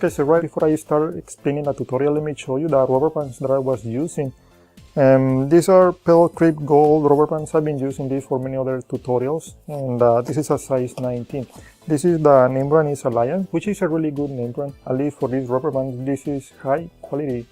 Okay, so right before I start explaining the tutorial, let me show you the rubber bands that I was using. These are Pale Creep Gold rubber bands. I've been using these for many other tutorials, and this is a size 19. This is the name brand is Alliance, which is a really good name brand. At least for these rubber bands, this is high quality.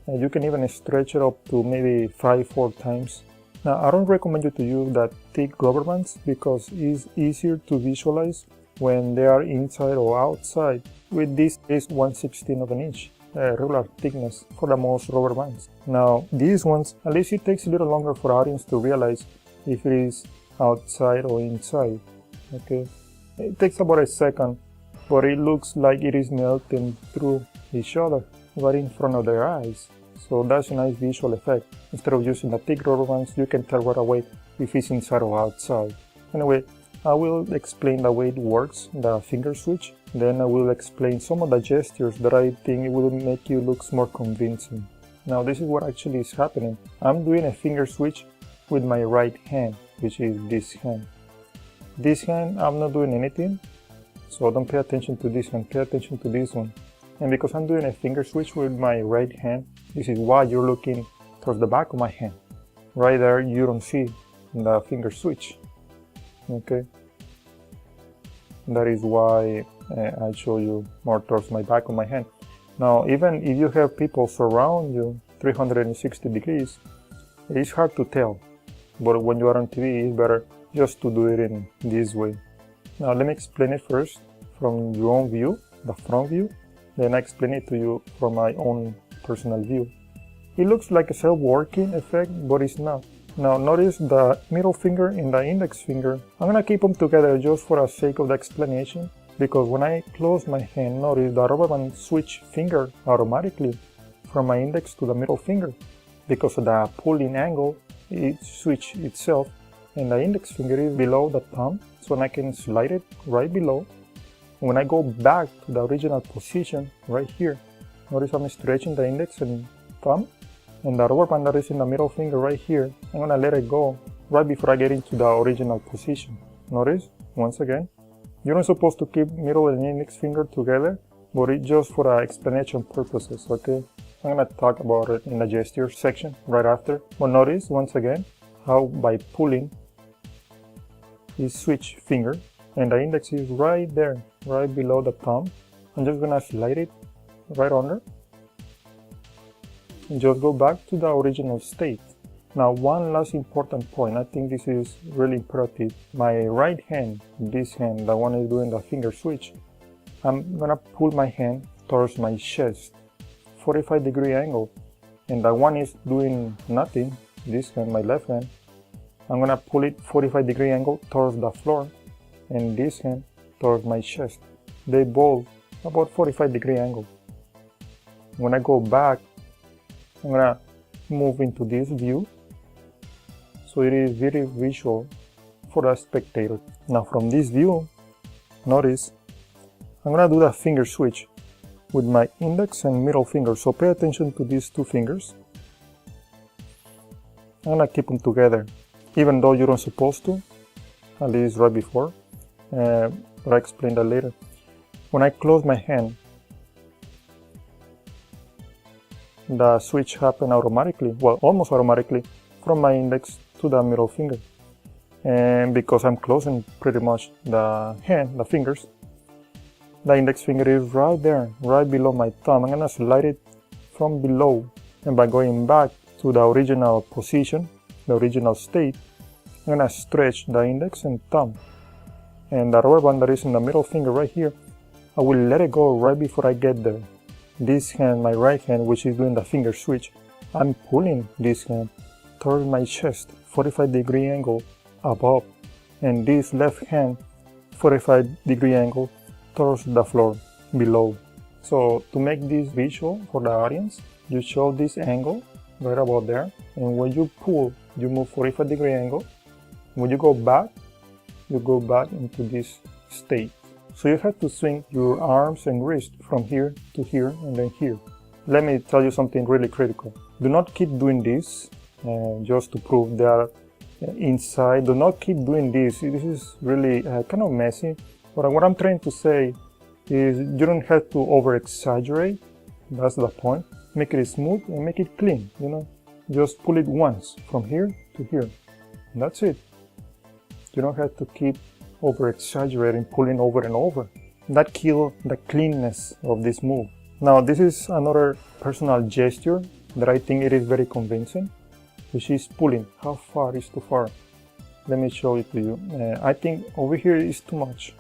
You can even stretch it up to maybe 5-4 times. Now, I don't recommend you to use that thick rubber bands because it's easier to visualize when they are inside or outside. With this is 1/16 of an inch, regular thickness for the most rubber bands. Now, these ones, at least it takes a little longer for audience to realize if it is outside or inside. Okay, it takes about a second, but it looks like it is melting through each other right in front of their eyes. So that's a nice visual effect. Instead of using the thick rubber bands, you can tell right away if it's inside or outside. Anyway, I will explain the way it works, the finger switch. Then I will explain some of the gestures that I think will make you look more convincing. Now, this is what actually is happening. I'm doing a finger switch with my right hand, which is this hand. This hand, I'm not doing anything, so don't pay attention to this hand, pay attention to this one. And because I'm doing a finger switch with my right hand, this is why you're looking towards the back of my hand. Right there, you don't see the finger switch. Okay, that is why I show you more towards my back of my hand. Now, even if you have people surround you 360 degrees, it's hard to tell. But when you are on TV, it's better just to do it in this way. Now, let me explain it first from your own view, the front view. Then I explain it to you from my own personal view. It looks like a self-working effect, but it's not. Now notice the middle finger and the index finger. I'm gonna keep them together just for the sake of the explanation, because when I close my hand, notice the rubber band switch finger automatically from my index to the middle finger. Because of the pulling angle, it switch itself, and the index finger is below the thumb, so I can slide it right below. When I go back to the original position right here, notice I'm stretching the index and thumb. And the rubber band that is in the middle finger right here, I'm gonna let it go right before I get into the original position. Notice, once again, you're not supposed to keep middle and index finger together, but it's just for explanation purposes, okay? I'm gonna talk about it in the gesture section right after. But notice, once again, how by pulling, you switch finger, and the index is right there, right below the thumb. I'm just gonna slide it right under. And just go back to the original state. Now, one last important point, I think this is really imperative. My right hand, this hand, the one is doing the finger switch, I'm gonna pull my hand towards my chest, 45-degree angle. And the one is doing nothing, this hand, my left hand, I'm gonna pull it 45-degree angle towards the floor, and this hand towards my chest. They both about 45-degree angle. When I go back, I'm gonna move into this view, so it is very visual for the spectator. Now from this view, notice, I'm gonna do the finger switch with my index and middle finger, so pay attention to these two fingers. I'm gonna keep them together, even though you're not supposed to, at least right before, but I'll explain that later. When I close my hand, the switch happens automatically, well, almost automatically, from my index to the middle finger. And because I'm closing pretty much the hand, the fingers, the index finger is right there, right below my thumb. I'm gonna slide it from below, and by going back to the original position, the original state, I'm gonna stretch the index and thumb. And the rubber band that is in the middle finger right here, I will let it go right before I get there. This hand, my right hand, which is doing the finger switch, I'm pulling this hand towards my chest, 45-degree angle above, and this left hand, 45-degree angle towards the floor below. So to make this visual for the audience, you show this angle right about there, and when you pull, you move 45-degree angle. When you go back into this state. So you have to swing your arms and wrist from here to here and then here. Let me tell you something really critical. Do not keep doing this just to prove they are inside. Do not keep doing this. This is really kind of messy. But what I'm trying to say is you don't have to over exaggerate. That's the point. Make it smooth and make it clean, you know. Just pull it once from here to here. And that's it. You don't have to keep over exaggerating, pulling over and over. That kills the cleanness of this move. Now this is another personal gesture that I think it is very convincing, which is pulling. How far is too far? Let me show it to you. I think over here is too much.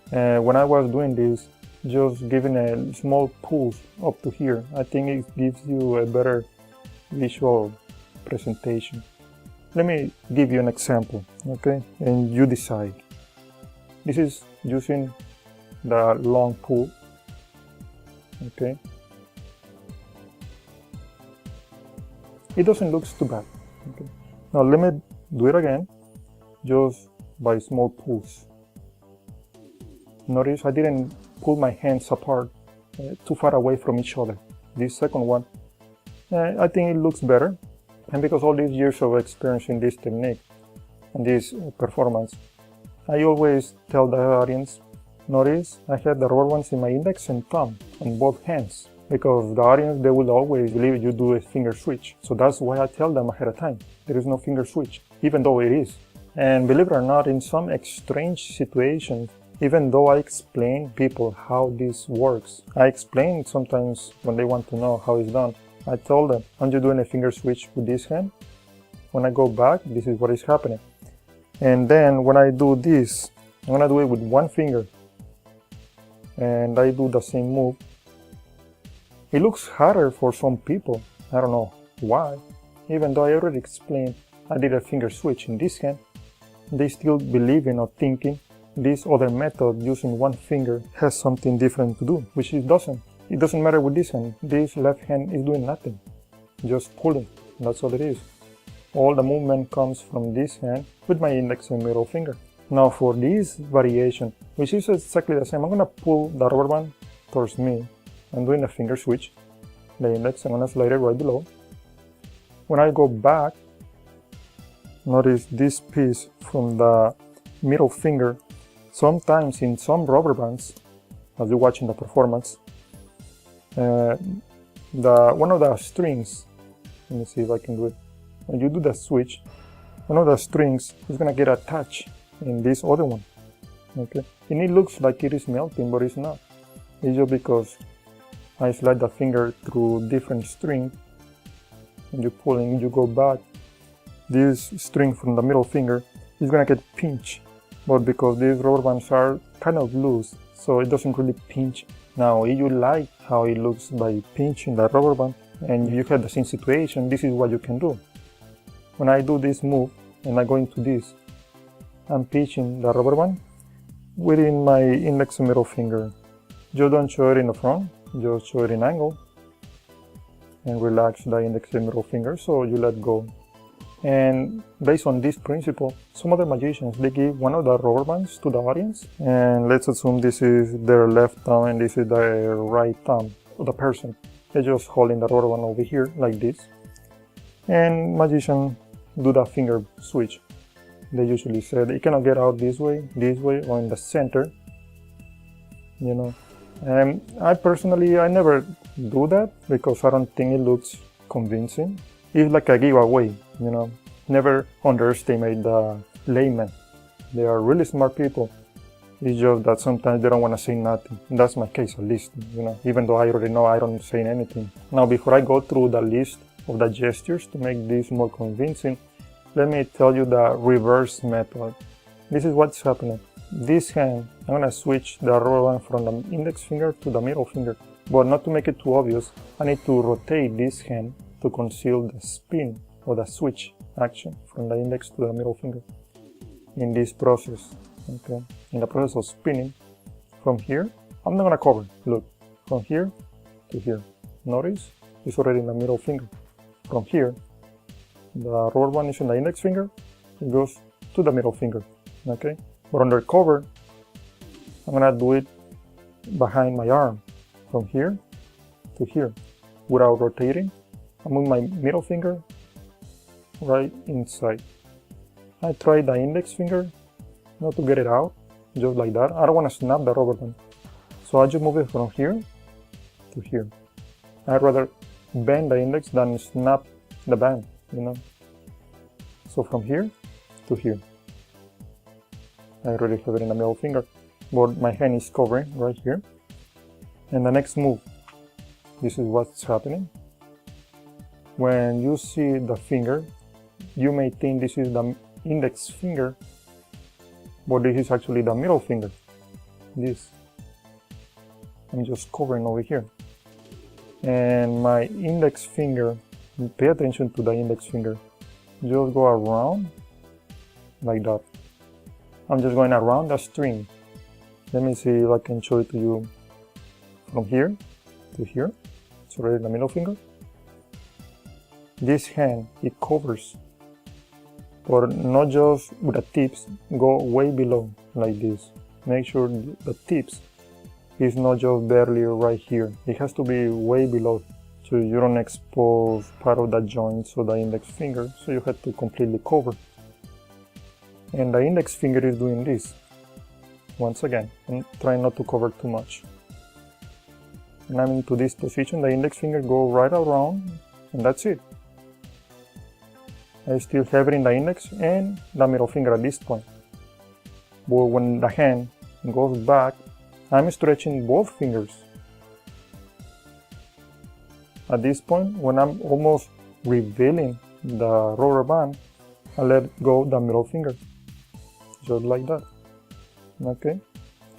When I was doing this, just giving a small pull up to here, I think it gives you a better visual presentation. Let me give you an example, okay? And you decide. This is using the long pull, okay? It doesn't look too bad, okay? Now let me do it again, just by small pulls. Notice I didn't pull my hands apart too far away from each other. This second one, I think it looks better. And because all these years of experience in this technique and this performance, I always tell the audience, notice I have the rubber bands in my index and thumb on both hands. Because the audience, they will always believe you do a finger switch. So that's why I tell them ahead of time, there is no finger switch, even though it is. And believe it or not, in some strange situations, even though I explain people how this works, I explain sometimes when they want to know how it's done. I tell them, I'm just doing a finger switch with this hand. When I go back, this is what is happening. And then when I do this, I'm gonna do it with one finger. And I do the same move. It looks harder for some people. I don't know why. Even though I already explained I did a finger switch in this hand, they still believe in or thinking this other method using one finger has something different to do, which it doesn't. It doesn't matter with this hand. This left hand is doing nothing, just pulling. That's all it is. All the movement comes from this hand with my index and middle finger. Now for this variation, which is exactly the same, I'm gonna pull the rubber band towards me. I'm doing a finger switch. The index, I'm gonna slide it right below. When I go back, notice this piece from the middle finger. Sometimes in some rubber bands, as you're watching the performance, one of the strings, let me see if I can do it. When you do the switch, one of the strings is gonna get attached in this other one. Okay, and it looks like it is melting, but it's not. It's just because I slide the finger through different string. When you're pulling, you go back. This string from the middle finger is gonna get pinched. But because these rubber bands are kind of loose, so it doesn't really pinch. Now, if you like how it looks by pinching the rubber band, and you have the same situation, this is what you can do. When I do this move, and I go into this, I'm pinching the rubber band within my index and middle finger. Just don't show it in the front, just show it in angle, and relax the index and middle finger, so you let go. And based on this principle, some other magicians, they give one of the rubber bands to the audience, and let's assume this is their left thumb and this is their right thumb of the person. They're just holding the rubber band over here like this, and magicians do the finger switch. They usually say they cannot get out this way, or in the center, you know. And I personally, I never do that because I don't think it looks convincing. It's like a giveaway, you know. Never underestimate the laymen. They are really smart people. It's just that sometimes they don't want to say nothing. That's my case at least, you know, even though I already know I don't say anything. Now, before I go through the list of the gestures to make this more convincing, let me tell you the reverse method. This is what's happening. This hand, I'm going to switch the rubber band from the index finger to the middle finger. But not to make it too obvious, I need to rotate this hand to conceal the spin or the switch action from the index to the middle finger in this process. Okay, in the process of spinning from here, I'm not gonna cover. Look, from here to here. Notice it's already in the middle finger. From here, the rubber band is in the index finger. It goes to the middle finger. Okay, but under cover, I'm gonna do it behind my arm, from here to here, without rotating. I move my middle finger right inside. I try the index finger not to get it out, just like that. I don't want to snap the rubber band. So I just move it from here to here. I'd rather bend the index than snap the band, you know. So from here to here. I already have it in the middle finger, but my hand is covering right here. And the next move, this is what's happening. When you see the finger, you may think this is the index finger, but this is actually the middle finger. This. I'm just covering over here. And my index finger, pay attention to the index finger. Just go around like that. I'm just going around the string. Let me see if I can show it to you from here to here. It's already the middle finger. This hand, it covers, but not just with the tips, go way below like this. Make sure the tips is not just barely right here. It has to be way below, so you don't expose part of the joints of the index finger, so you have to completely cover. And the index finger is doing this. Once again, I'm trying not to cover too much. And I'm into this position, the index finger go right around, and that's it. I still have it in the index and the middle finger at this point. But when the hand goes back, I'm stretching both fingers. At this point, when I'm almost revealing the rubber band, I let go the middle finger. Just like that. Okay?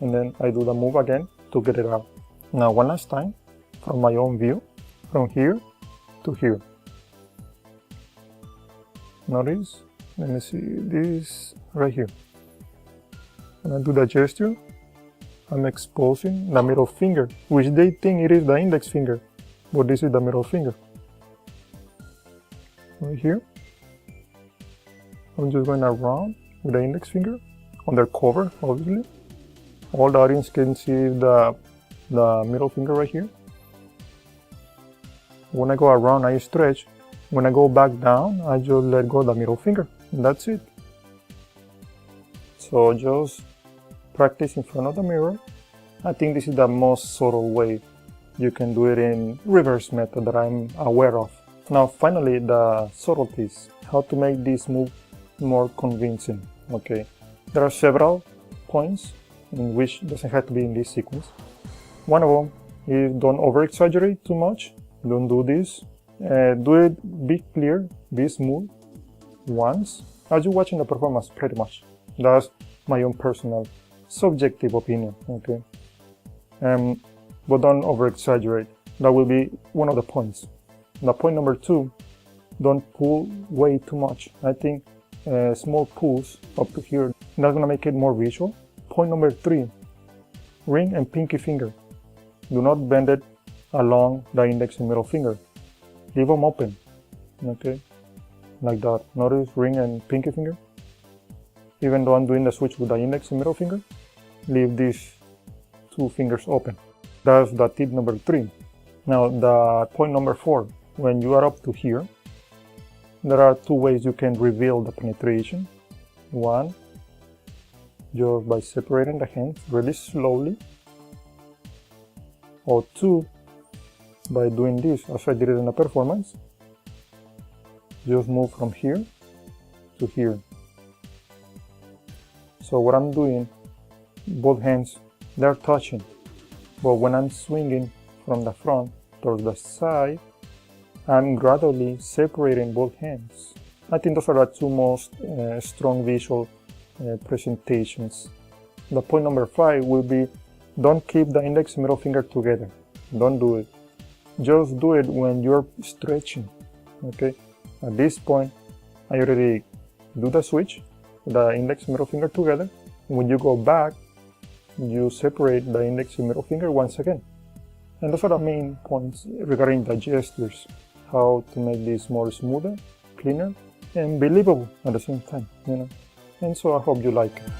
And then I do the move again to get it out. Now one last time, from my own view, from here to here. Notice, let me see this right here. When I do the gesture, I'm exposing the middle finger, which they think it is the index finger, but this is the middle finger. Right here. I'm just going around with the index finger, undercover, obviously. All the audience can see the middle finger right here. When I go around, I stretch. When I go back down, I just let go of the middle finger. And that's it. So just practice in front of the mirror. I think this is the most subtle way you can do it in reverse method that I'm aware of. Now finally, the subtleties. How to make this move more convincing. Okay, there are several points in which it doesn't have to be in this sequence. One of them is don't over exaggerate too much. Don't do this. Do it, be clear, be smooth once as you're watching the performance, pretty much. That's my own personal subjective opinion, okay? But don't over exaggerate. That will be one of the points. The point number 2, don't pull way too much. I think small pulls up to here, that's gonna make it more visual. Point number 3, ring and pinky finger. Do not bend it along the index and middle finger. Leave them open, okay, like that. Notice ring and pinky finger. Even though I'm doing the switch with the index and middle finger, leave these 2 fingers open. That's the tip number 3. Now the point number 4, when you are up to here, there are 2 ways you can reveal the penetration. One, just by separating the hands really slowly, or 2, by doing this as I did it in the performance. Just move from here to here. So what I'm doing, both hands, they're touching, but when I'm swinging from the front towards the side, I'm gradually separating both hands. I think those are the 2 most strong visual presentations. The point number 5 will be, don't keep the index and middle finger together. Don't do it. Just do it when you're stretching, okay? At this point, I already do the switch, the index and middle finger together. When you go back, you separate the index and middle finger once again. And those are the main points regarding the gestures, how to make this more smoother, cleaner, and believable at the same time, you know? And so I hope you like it.